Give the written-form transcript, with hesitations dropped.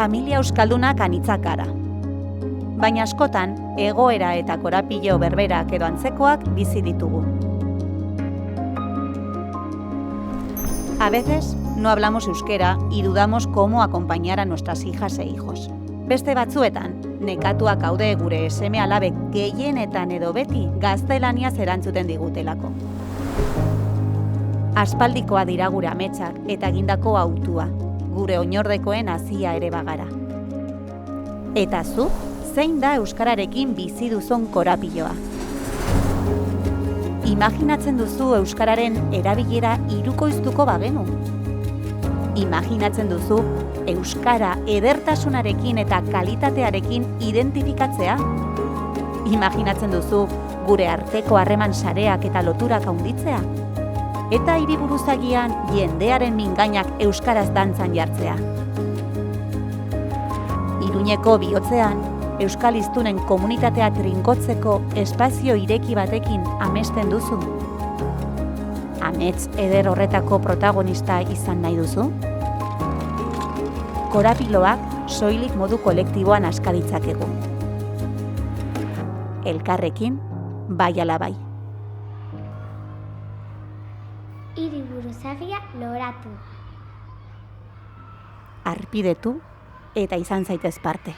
familia euskaldunak anitzak gara. Baina askotan, egoera eta korapilo berberak edo antzekoak bizi ditugu. A veces no hablamos euskera y dudamos cómo acompañar a nuestras hijas e hijos. Beste batzuetan, nekatuak gaude gure seme-alabek gehienetan edo beti gaztelaniaz erantzuten digutelako. Aspaldikoa dira gure ametsak eta egindako hautua, gure oinordekoen hazia ere bagara. Eta zu, zein da euskararekin bizi duzun korapiloa? Imaginatzen duzu euskararen erabilera hirukoiztuko bagenu? Imaginatzen duzu euskara edertasunarekin eta kalitatearekin identifikatzea? Imaginatzen duzu gure arteko harreman sareak eta loturak handitzea? Eta hiriburuzagian jendearen mingainak euskaraz dantzan jartzea? Iruñeko bihotzean, euskal hiztunen komunitatea trinkotzeko espazio ireki batekin amesten duzu? Amets eder horretako protagonista izan nahi duzu? Korapiloak soilik modu kolektiboan aska ditzakegu. Elkarrekin, bai ala bai. Hiriburuzagia loratu. Arpidetu eta izan zaitez parte.